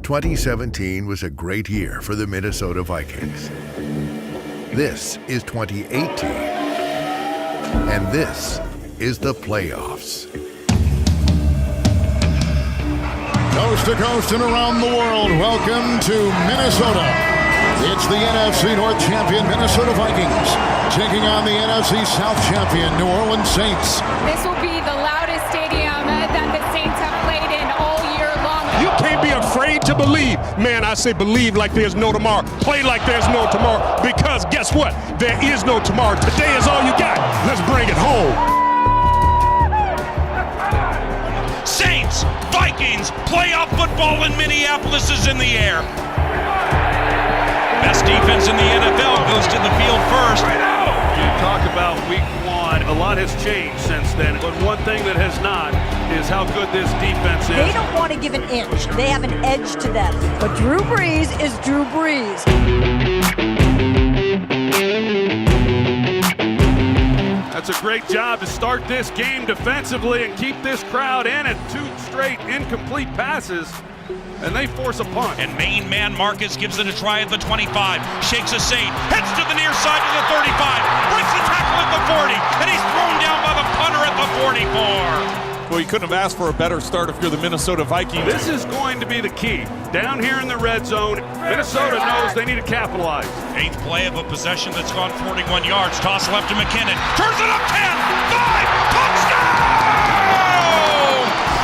2017 was a great year for the Minnesota Vikings. This is 2018, and this is the playoffs. Coast to coast and around the world, welcome to Minnesota. It's the NFC North champion Minnesota Vikings taking on the NFC South champion New Orleans Saints. This will be the loudest stadium that the Saints have played in all year long. You can't be afraid to believe. Man, I say believe like there's no tomorrow. Play like there's no tomorrow, because guess what? There is no tomorrow. Today is all you got. Let's bring it home. Saints, Vikings, playoff football in Minneapolis is in the air. Best defense in the NFL goes to the field first. You talk about week one, a lot has changed since then, but one thing that has not is how good this defense is. They don't want to give an inch. They have an edge to them. But Drew Brees is Drew Brees. That's a great job to start this game defensively and keep this crowd in at 2 straight incomplete passes. And they force a punt. And main man Marcus gives it a try at the 25. Shakes a Saint, heads to the near side to the 35. Breaks the tackle at the 40. And he's thrown down by the punter at the 44. Well, you couldn't have asked for a better start if you're the Minnesota Vikings. This is going to be the key. Down here in the red zone, Minnesota knows they need to capitalize. 8th play of a possession that's gone 41 yards. Toss left to McKinnon. Turns it up 10. 5. Touchdown!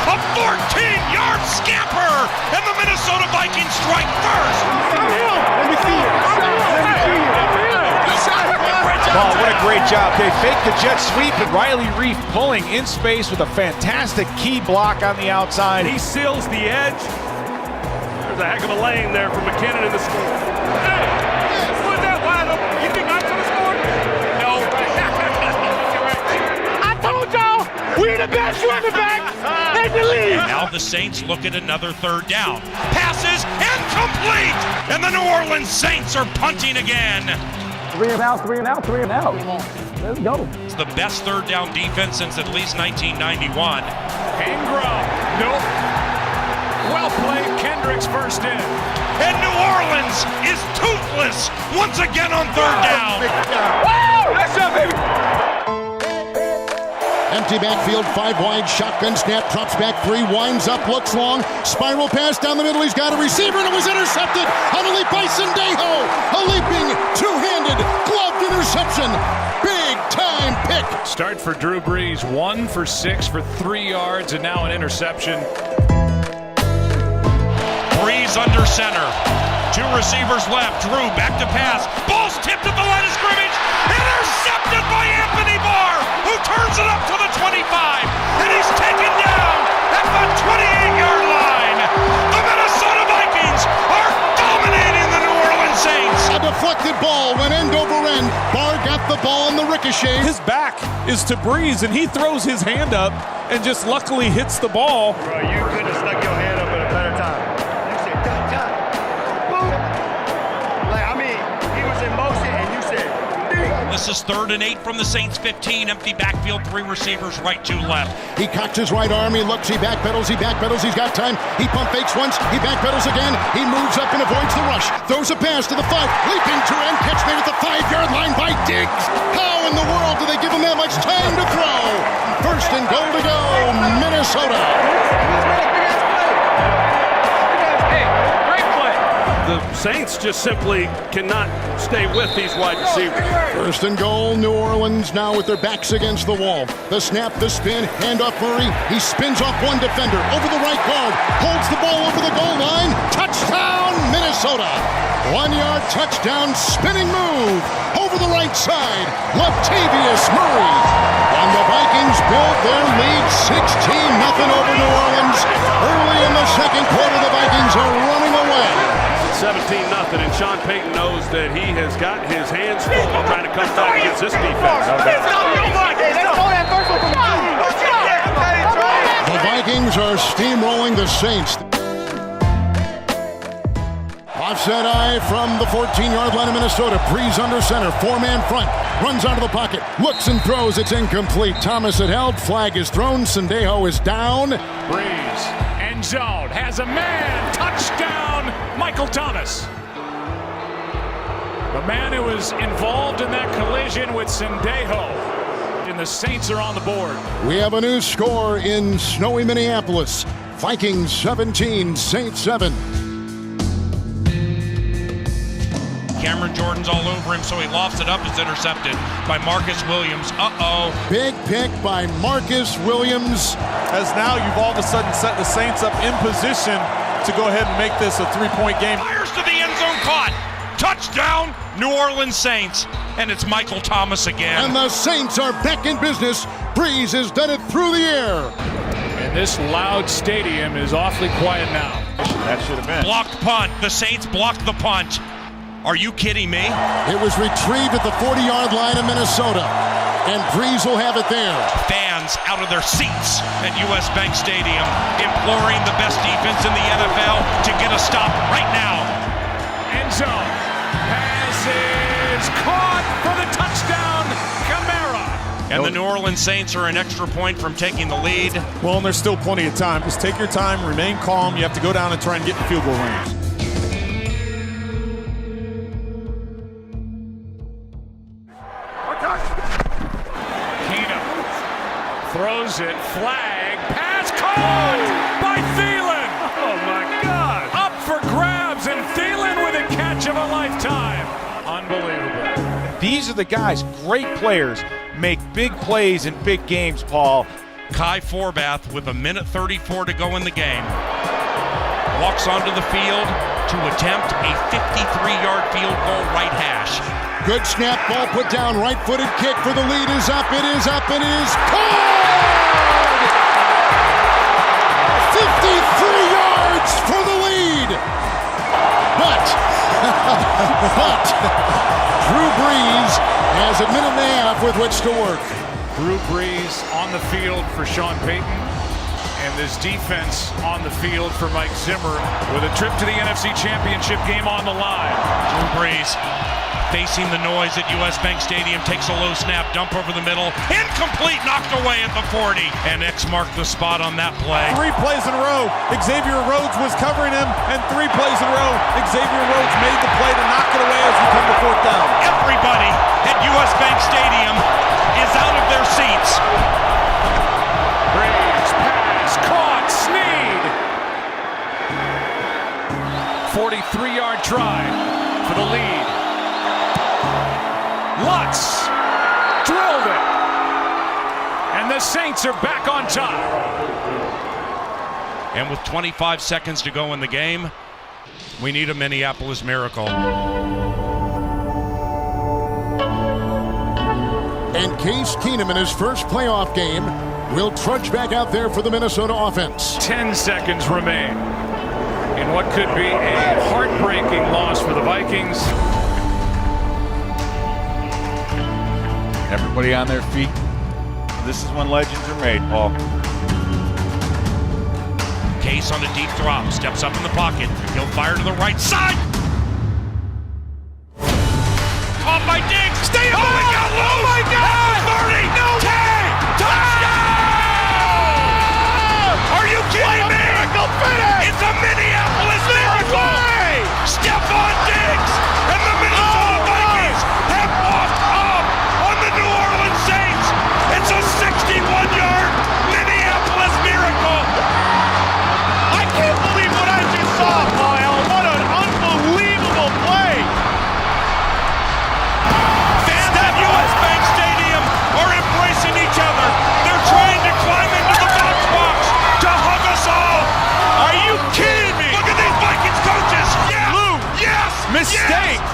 A 14-yard scamper, and the Minnesota Vikings strike first. Oh, what a great job. They faked the jet sweep, and Riley Reef pulling in space with a fantastic key block on the outside. He seals the edge. There's a heck of a lane there for McKinnon in the score. Hey, was that wide open? You think I could have scored? No. I told y'all, we're the best running back in the league. Now the Saints look at another 3rd down. Passes incomplete, and the New Orleans Saints are punting again. 3 and out. Let's go. It's the best 3rd down defense since at least 1991. Ingram, nope. Well played, Kendricks first in. And New Orleans is toothless once again on 3rd down. Woo! That's up, baby. Empty backfield, 5 wide, shotgun snap, drops back 3, winds up, looks long, spiral pass down the middle, he's got a receiver, and it was intercepted on a leap by Sendejo. A leaping, two-handed, gloved interception. Big time pick. Start for Drew Brees, 1 for 6 for 3 yards, and now an interception. Brees under center. 2 receivers left. Drew back to pass. Ball's tipped at the line of scrimmage. Intercepted by Anthony Barr, who turns it up to the 25. And he's taken down at the 28-yard line. The Minnesota Vikings are dominating the New Orleans Saints. A deflected ball went end over end. Barr got the ball on the ricochet. His back is to Brees, and he throws his hand up and just luckily hits the ball. Bro, you could have stuck your hand up at a better time. You said, done. Boom. Like, I mean, he was in motion, and you said, This is 3rd and 8 from the Saints 15. Empty backfield, 3 receivers, right, 2 left. He cocks his right arm, he looks, he backpedals, he's got time. He pump fakes once, he backpedals again. He moves up and avoids the rush. Throws a pass to the 5, leaping to end, catch made at the 5-yard line by Diggs. How in the world do they give him that much time to throw? 1st and goal to go, Minnesota. The Saints just simply cannot stay with these wide receivers. 1st and goal, New Orleans now with their backs against the wall. The snap, the spin, handoff Murray. He spins off 1 defender over the right guard, holds the ball over the goal line. Touchdown, Minnesota. 1-yard touchdown, spinning move over the right side. Latavius Murray. And the Vikings build their lead 16-0 over New Orleans. Early in the 2nd quarter, the Vikings are running away. 17-0, and Sean Payton knows that he has got his hands full trying to come back against this defense. The Vikings are steamrolling the Saints. Offset eye from the 14-yard line of Minnesota. Brees under center, 4-man front. Runs out of the pocket, looks and throws. It's incomplete. Thomas had held. Flag is thrown. Sendejo is down. Brees End zone, has a man, touchdown, Michael Thomas. The man who was involved in that collision with Sendejo. And the Saints are on the board. We have a new score in snowy Minneapolis. Vikings 17, Saints 7. Cameron Jordan's all over him, so he lofts it up. It's intercepted by Marcus Williams. Uh-oh. Big pick by Marcus Williams. As now you've all of a sudden set the Saints up in position to go ahead and make this a 3-point game. Fires to the end zone, caught. Touchdown, New Orleans Saints. And it's Michael Thomas again. And the Saints are back in business. Breeze has done it through the air. And this loud stadium is awfully quiet now. That should have been. Blocked punt. The Saints blocked the punt. Are you kidding me? It was retrieved at the 40-yard line of Minnesota. And Breeze will have it there. Fans out of their seats at US Bank Stadium imploring the best defense in the NFL to get a stop right now. End zone. Pass is caught for the touchdown, Kamara. And the New Orleans Saints are an extra point from taking the lead. Well, and there's still plenty of time. Just take your time, remain calm. You have to go down and try and get in field goal range. Keenum throws it, flag, pass caught by Thielen. Oh my God. Up for grabs, and Thielen with a catch of a lifetime. Unbelievable. These are the guys, great players, make big plays in big games, Paul. Kai Forbath with 1:34 to go in the game. Walks onto the field to attempt a 53-yard field goal right hash. Good snap, ball put down, right-footed kick for the lead is up, it is up, it is caught! 53 yards for the lead! But Drew Brees has a minute and a half with which to work. Drew Brees on the field for Sean Payton, and this defense on the field for Mike Zimmer with a trip to the NFC Championship game on the line. Drew Brees facing the noise at US Bank Stadium, takes a low snap, dump over the middle, incomplete, knocked away at the 40. And X marked the spot on that play. 3 plays in a row, Xavier Rhodes was covering him, and 3 plays in a row, Xavier Rhodes made the play to knock it away as we come to 4th down. Everybody at US Bank Stadium is out of their seats. Brees, pass, caught, Snead. 43-yard try for the lead. Lutz drilled it, and the Saints are back on top. And with 25 seconds to go in the game, we need a Minneapolis miracle. And Case Keenum in his first playoff game will trudge back out there for the Minnesota offense. 10 seconds remain in what could be a heartbreaking loss for the Vikings. Everybody on their feet. This is when legends are made, Paul. Case on a deep drop, steps up in the pocket. He'll fire to the right side. Caught by Diggs. Stay up. Oh my God, loose. Oh my God. 30. No. 10. Touchdown. Are you kidding me? Miracle finish. It's a Minneapolis miracle. Stefon Diggs and the Minnesota Vikings have walked up on the New Orleans Saints. It's a 61-yard Minneapolis miracle. I can't believe what I just saw, Paul Allen. What an unbelievable play. Fans at US Bank Stadium are embracing each other. They're trying to climb into the box to hug us all. Are you kidding me? Look at these Vikings coaches. Yes. Lou, Yes. mistake. Yes.